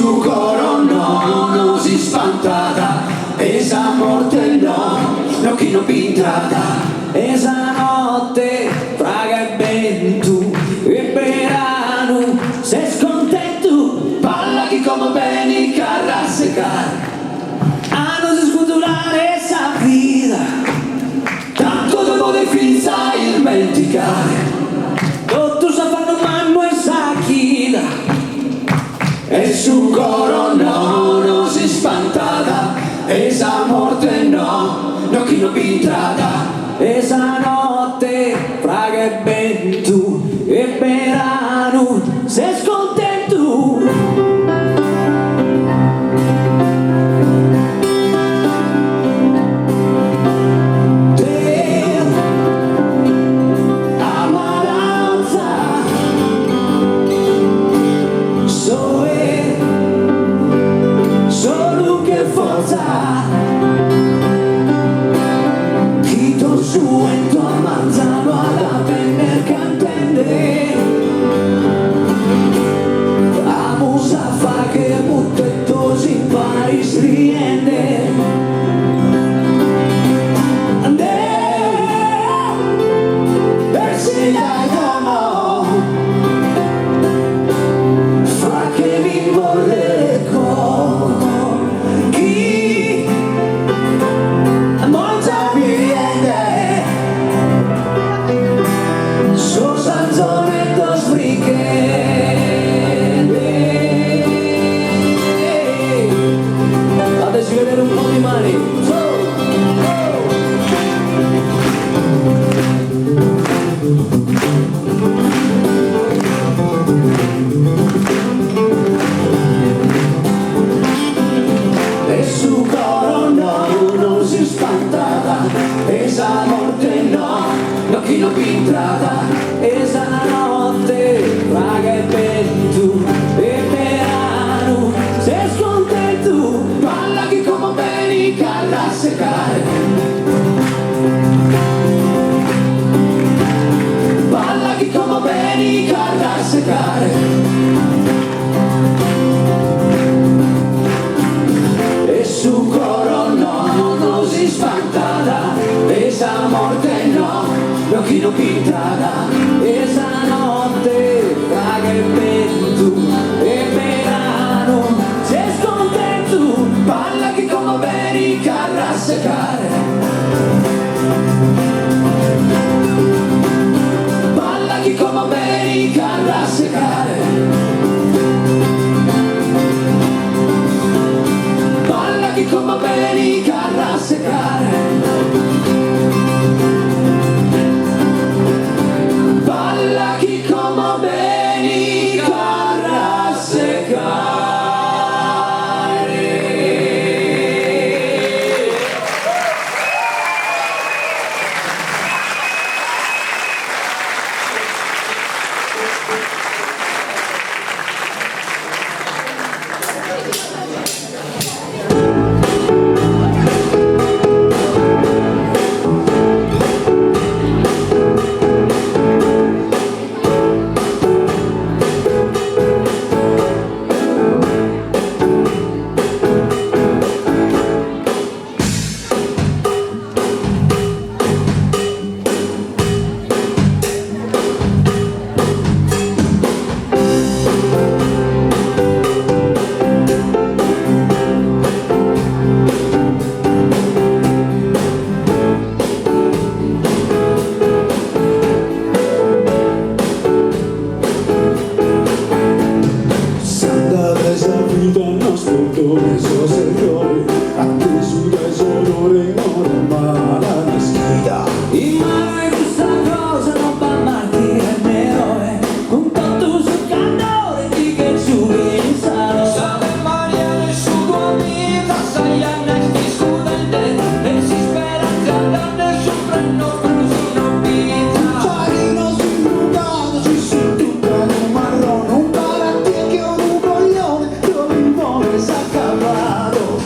su coro no, non si spantata, esa morte no, no chi non pintrata, esa notte praga e vento e verano, sei scontento, parla chi come bene carra secare, a non si sculturare esa vita, tanto dopo di fin sai dimenticare, tutto sa fanno mano e sa chida. E su coro no, non si spantata, esa morte no, no chi non pintrata, esa notte praga e vento e verano, sei scontento. Suento a manzano alla penner cantende la musa fa che muttetto si pari striende persi dai domo fa che mi vuole chi monta mi viene fateci vedere un po' di mani. E su coro no, non si spantata, esa morte no, no chi non pintrata, esa notte praga e vento e verano, sei scontento, parla chi come bene carra secare, parla chi come bene carra secare, e su coro no, non si spantata, esa morte no, no chi non pintrata, esa notte praga e vento e verano, sei scontento, parla chi come bene carra secare, parla chi come bene carra secare, parla chi come bene carra secare, parla chi come bene carra secare. Acabado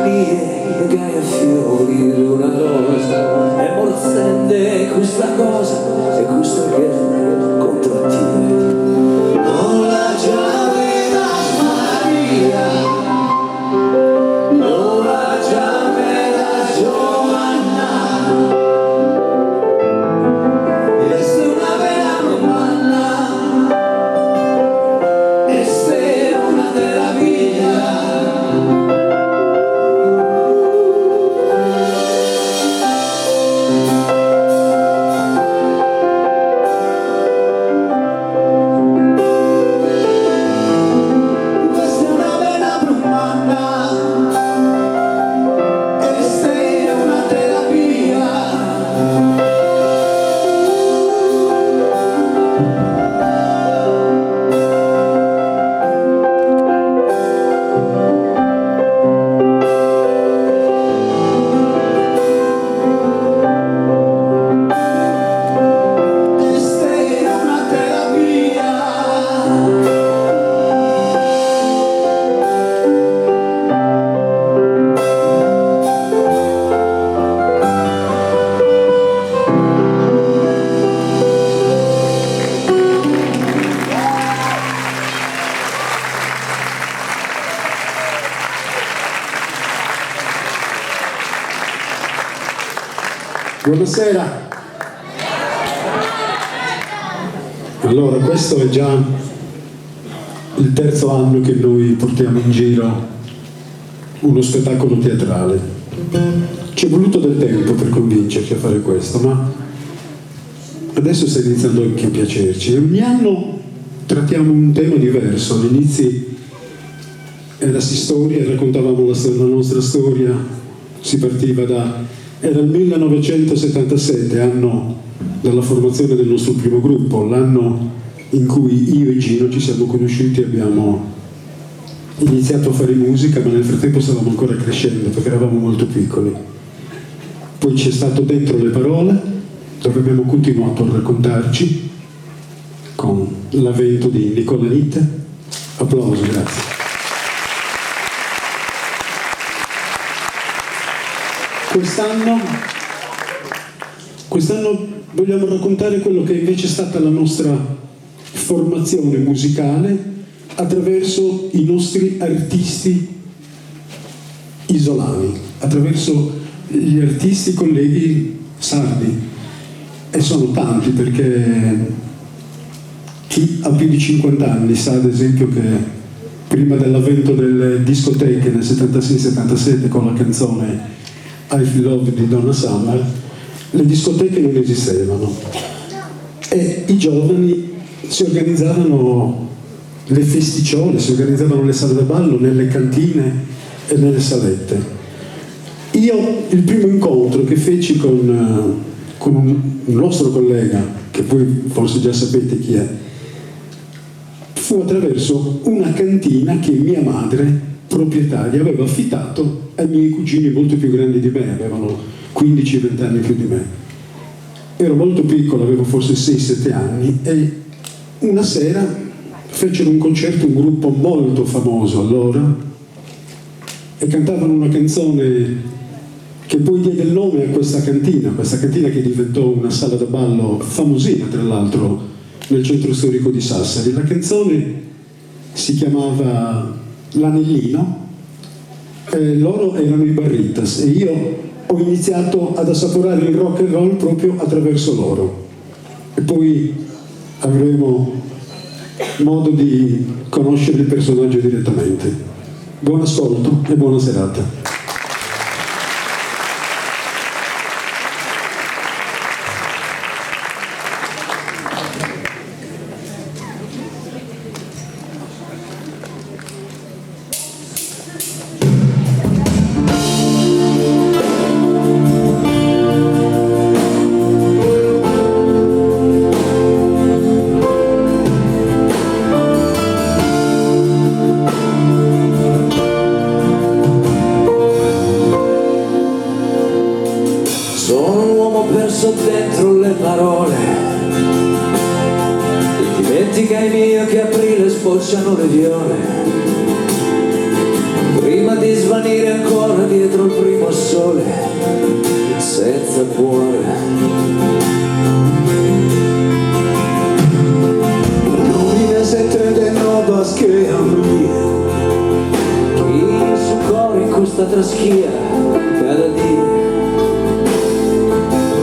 mie che fiori di una rosa e morzende questa cosa e questa che contro te non la giavera Maria non la giavera Giovanna e se una vera romana e se una della via. Buonasera. Allora, questo è già il terzo anno che noi portiamo in giro uno spettacolo teatrale. Ci è voluto del tempo per convincerci a fare questo, ma adesso sta iniziando anche a piacerci. E ogni anno trattiamo un tema diverso. All'inizio era storia, raccontavamo la nostra storia, si partiva era il 1977, anno della formazione del nostro primo gruppo, l'anno in cui io e Gino ci siamo conosciuti e abbiamo iniziato a fare musica, ma nel frattempo stavamo ancora crescendo perché eravamo molto piccoli. Poi c'è stato Dentro le parole, dove abbiamo continuato a raccontarci con l'avvento di Nicola Nitte. Applauso, grazie. Quest'anno vogliamo raccontare quello che invece è stata la nostra formazione musicale attraverso i nostri artisti isolani, attraverso gli artisti colleghi sardi. E sono tanti, perché chi ha più di 50 anni sa ad esempio che prima dell'avvento delle discoteche nel 76-77 con la canzone I Feel Love di Donna Summer, le discoteche non esistevano e i giovani si organizzavano le festicciole, si organizzavano le sale da ballo nelle cantine e nelle salette. Io il primo incontro che feci con un nostro collega, che voi forse già sapete chi è, fu attraverso una cantina che mia madre, proprietaria, aveva affittato ai miei cugini molto più grandi di me, avevano 15-20 anni più di me. Ero molto piccolo, avevo forse 6-7 anni, e una sera fecero un concerto, un gruppo molto famoso allora, e cantavano una canzone che poi diede il nome a questa cantina che diventò una sala da ballo famosina, tra l'altro, nel centro storico di Sassari. La canzone si chiamava L'Anellino, e loro erano i Barritas, e io ho iniziato ad assaporare il rock and roll proprio attraverso loro, e poi avremo modo di conoscere il personaggio direttamente. Buon ascolto e buona serata. Dentro le parole e dimentica i miei che aprile sbocciano le viole, prima di svanire ancora dietro il primo sole, senza cuore. Lumine se te nova schea mia, chi su cuore in questa traschia cada dia.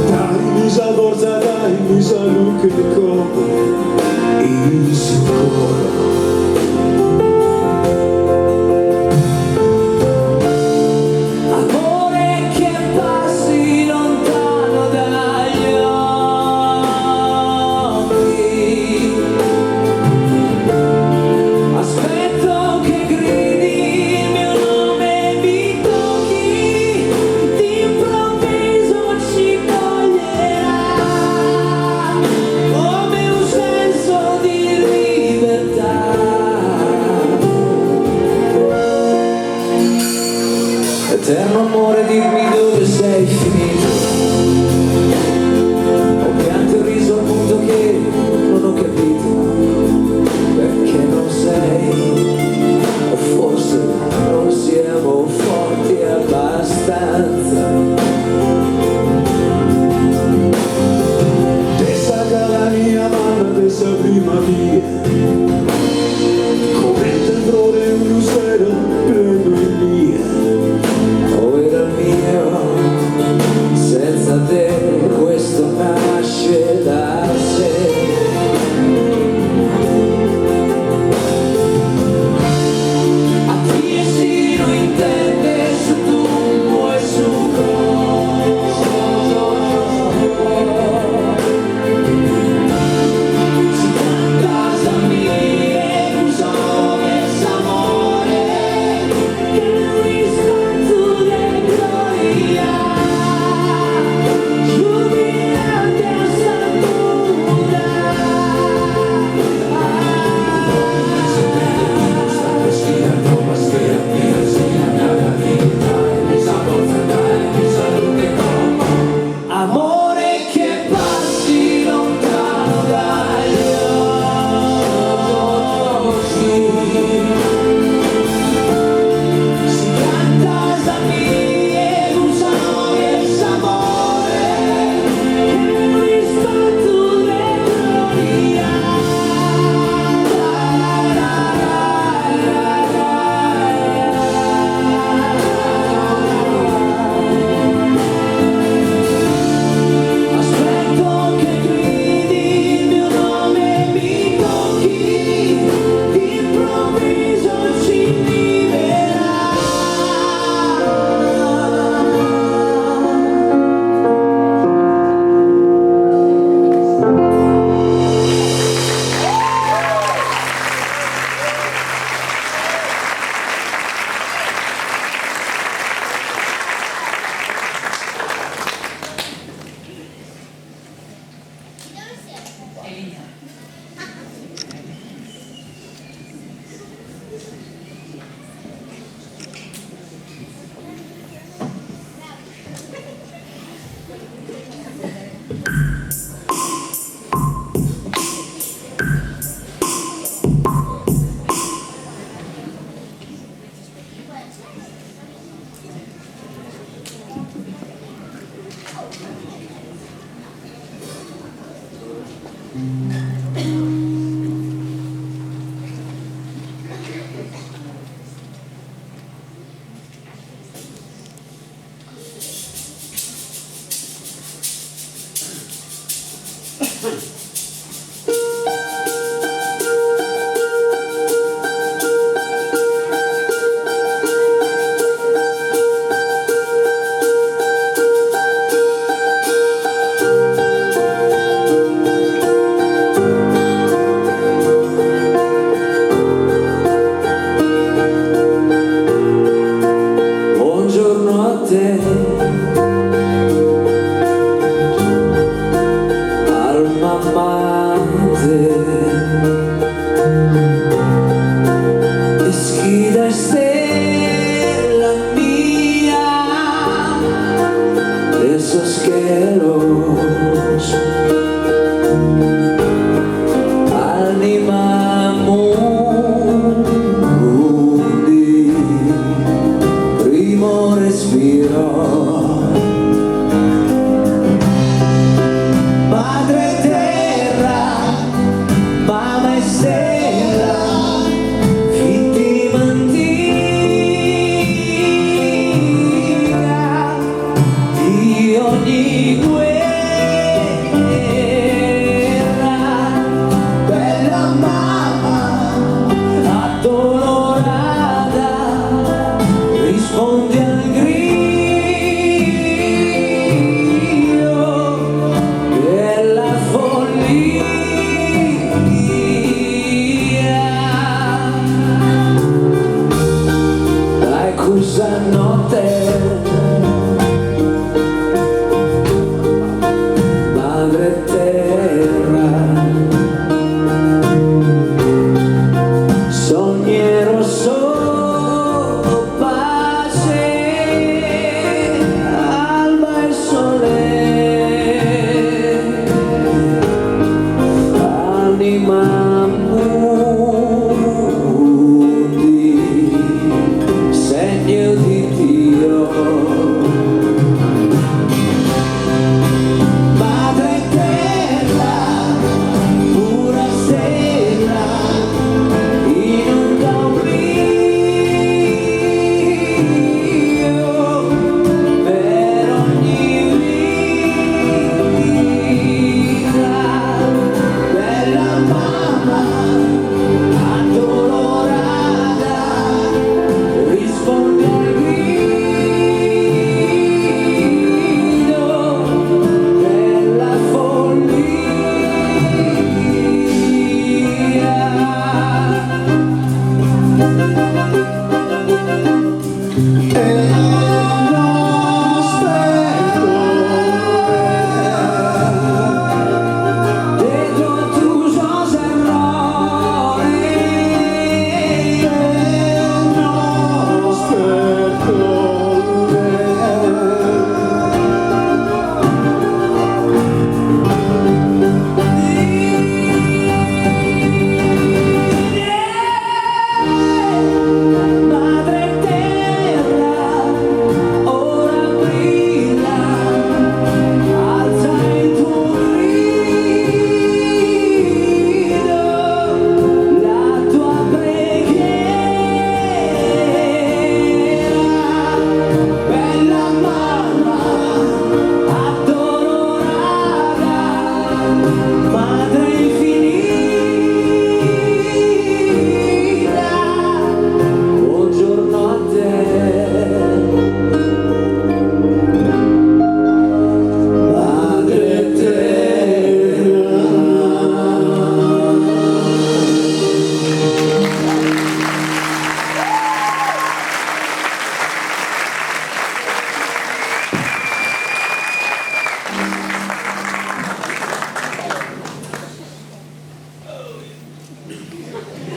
Dai-mi sa forza, dai-mi sa luce di cuore, il sicuro. Eterno amore, dimmi dove sei finito. Ho pianto e riso al punto che non ho capito perché non sei, o forse non siamo forti abbastanza. Te saca la mia mano, te sa prima via, come il terrore un lusero prendo il mio. Senza te questo nasce da sé. A chi si lo intende su tuo e su cosa si canta sa mie uso amore che riscatto di gloria. dirò